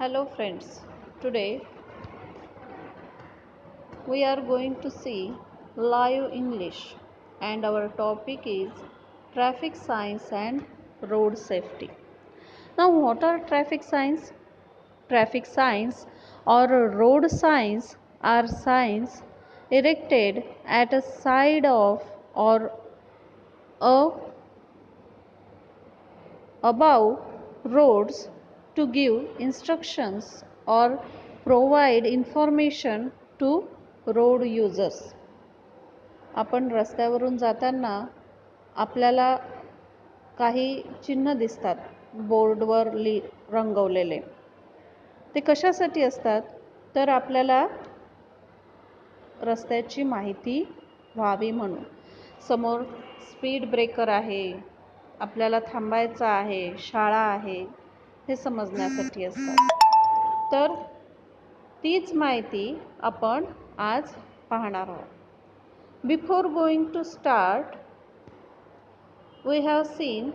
Hello friends, today we are going to see live English and our topic is traffic signs and road safety. Now what are traffic signs? Traffic signs or road signs are signs erected at a side of or a above roads to give instructions or provide information to road users. आपण रस्त्यावरून जाताना आपल्याला काही चिन्ह दिसतात बोर्डवर रंगवलेले. ते कशासाठी असतात तर आपल्याला रस्त्याची माहिती व्हावी म्हणून. समोर स्पीड ब्रेकर आहे, आपल्याला थांबायचं आहे, शाळा आहे, हे समजण्यासाठी असतात. तर तीच माहिती आपण आज पाहणार आहोत. Before going to start we have seen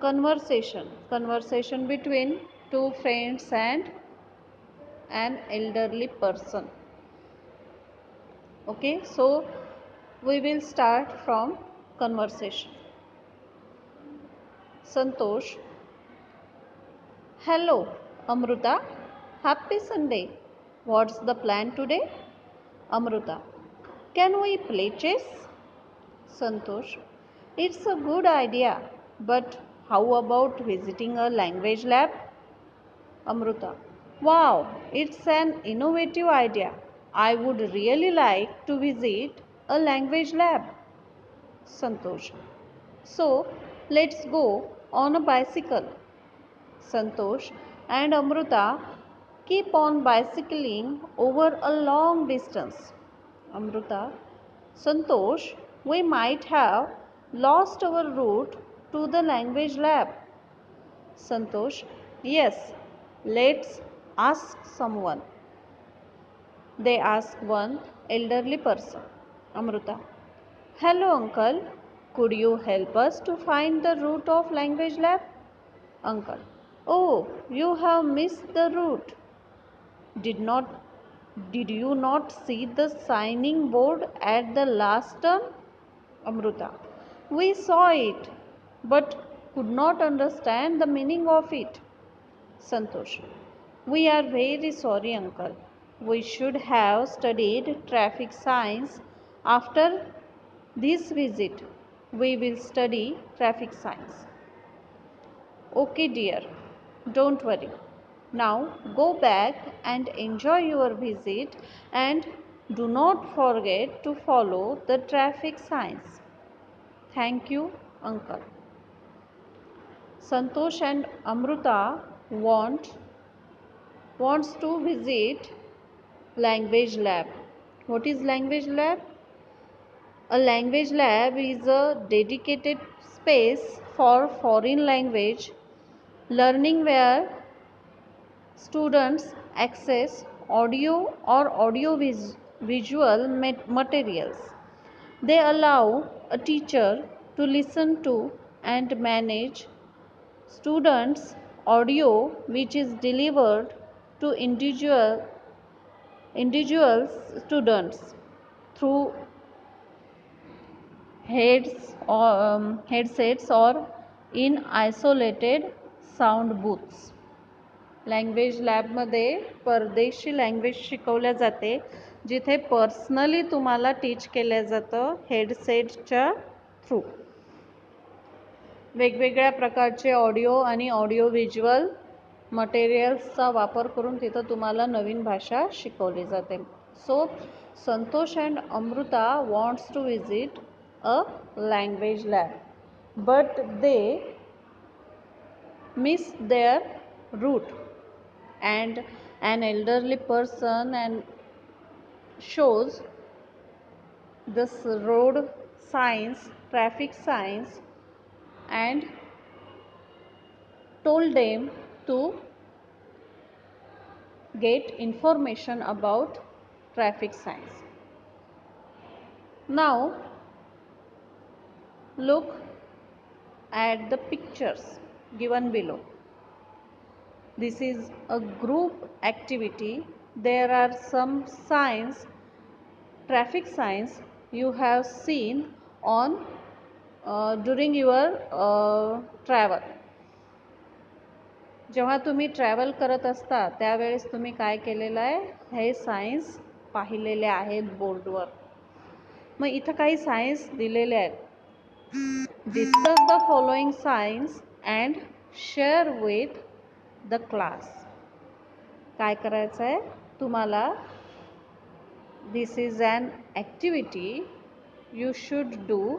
conversation between two friends and an elderly person. Okay, so we will start from conversation. Santosh: Hello Amruta, happy Sunday. What's the plan today? Amruta: Can we play chess? Santosh: It's a good idea, but how about visiting a language lab? Amruta: Wow, it's an innovative idea. I would really like to visit a language lab. Santosh: So, let's go on a bicycle. Santosh and Amruta keep on bicycling over a long distance. Amruta: Santosh, we might have lost our route to the language lab. Santosh: Yes, let's ask someone. They ask one elderly person. Amruta: Hello uncle, could you help us to find the route of language lab? Uncle: Oh, you have missed the route. Did not did you not see the signing board at the last turn? Amruta: We saw it, but could not understand the meaning of it. Santosh: We are very sorry, uncle. We should have studied traffic signs after this visit. We will study traffic signs. Okay, dear, don't worry. Now go back and enjoy your visit and do not forget to follow the traffic signs. Thank you, uncle. Santosh and Amruta wants to visit language lab. What is language lab? A language lab is a dedicated space for foreign language learning where students access audio or audio-visual materials. They allow a teacher to listen to and manage students' audio which is delivered to individual students through headsets or in isolated sound booths. Language लॅबमध्ये परदेशी language शिकवल्या जाते, जिथे personally तुम्हाला teach केलं जातं हेडसेटच्या through. वेगवेगळ्या प्रकारचे ऑडिओ आणि ऑडिओ व्हिज्युअल मटेरियल्सचा वापर करून तिथं तुम्हाला नवीन भाषा शिकवली जाते. So Santosh and Amrita wants to visit a language lab, but they miss their route and an elderly person and shows this road signs, traffic signs, and told them to get information about traffic signs. Now look at the pictures given below. This is a group activity. There are some signs, traffic signs you have seen on during your travel. जेव्हा तुम्ही travel करत असता त्यावेळेस तुम्ही काय केलेलं आहे, हे science पाहिलेले आहेत बोर्डवर. मग इथं काही सायन्स दिलेले आहेत. Discuss the following signs and share with the class. काय करायचं आहे तुम्हाला, this is an activity you should do.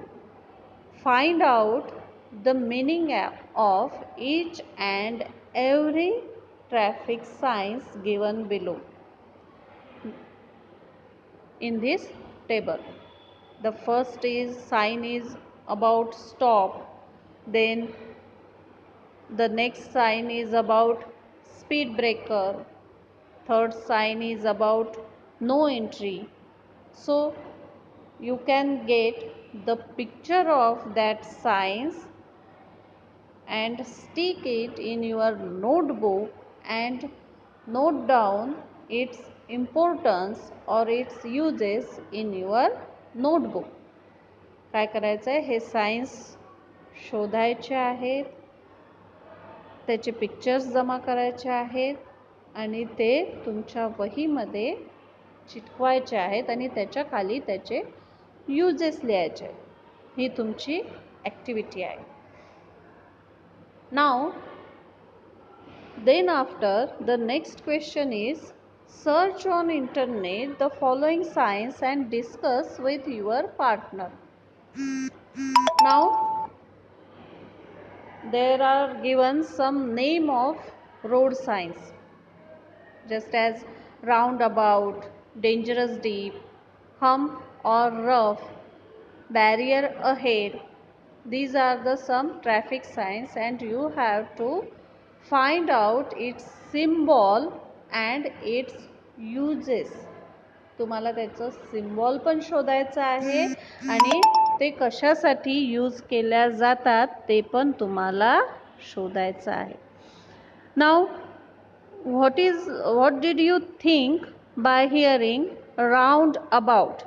Find out the meaning of each and every traffic signs given below in this table. The first is sign is about stop, then the next sign is about speed breaker, third sign is about no entry. So you can get the picture of that signs and stick it in your notebook and note down its importance or its uses in your notebook. काय करायचं आहे, हे science शोधायचे आहेत, त्याचे pictures जमा करायचे आहेत आणि ते तुमच्या वहीमध्ये चिटकवायचे आहेत आणि त्याच्या खाली त्याचे युजेस लिहायचे आहेत. ही तुमची ॲक्टिव्हिटी आहे. Now, then after the next question is search on internet the following signs and discuss with your partner. Now there are given some name of road signs, just as roundabout, dangerous deep, hump or rough, barrier ahead. These are the some traffic signs and you have to find out its symbol and its uses. तुम्हाला त्याचं symbol पण शोधायचं आहे आणि ते कशासाठी use केल्या जातात ते पण तुम्हाला शोधायचं आहे. Now what did you think by hearing roundabout?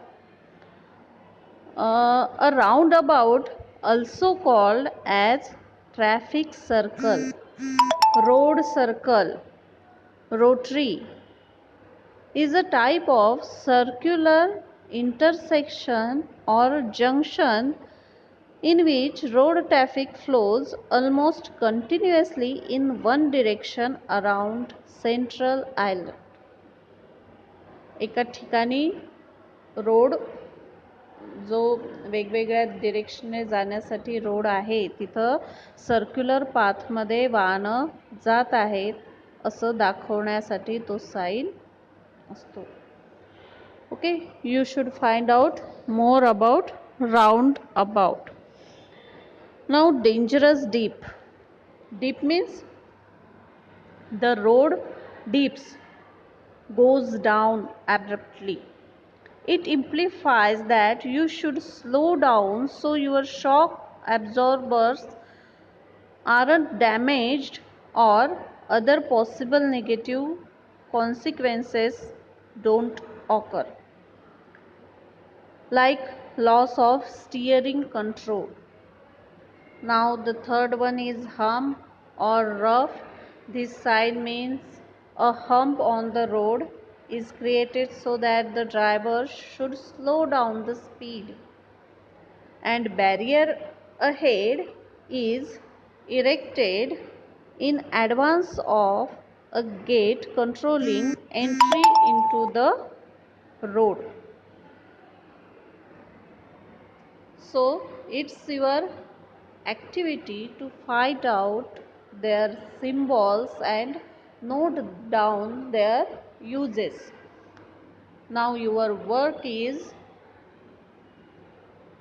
A roundabout, also called as traffic circle, road circle, rotary, is a type of circular intersection or junction in which road traffic flows almost continuously in one direction around central island. एका ठिकाणी road जो वेगवेगळ्या डिरेक्शनने जाण्यासाठी road आहे तिथं circular पाथमध्ये वाहनं जात आहेत असं दाखवण्यासाठी तो साईन असतो. Okay, you should find out more about round about. Now dangerous deep. Deep means the road dips, goes down abruptly. It implies that you should slow down so your shock absorbers aren't damaged or other possible negative consequences don't occur, like loss of steering control. Now the third one is hump or rough. This sign means a hump on the road is created so that the driver should slow down the speed. And barrier ahead is erected in advance of a gate controlling entry into the road. So it's your activity to find out their symbols and note down their uses. Now your work is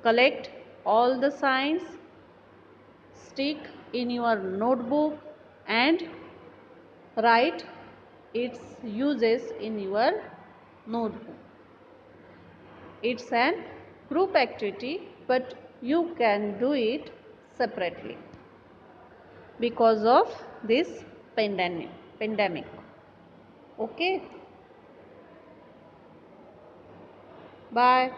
collect all the signs, stick in your notebook and write its uses in your notebook. It's an group activity, but you can do it separately because of this pandemic. pandemic. Okay, bye.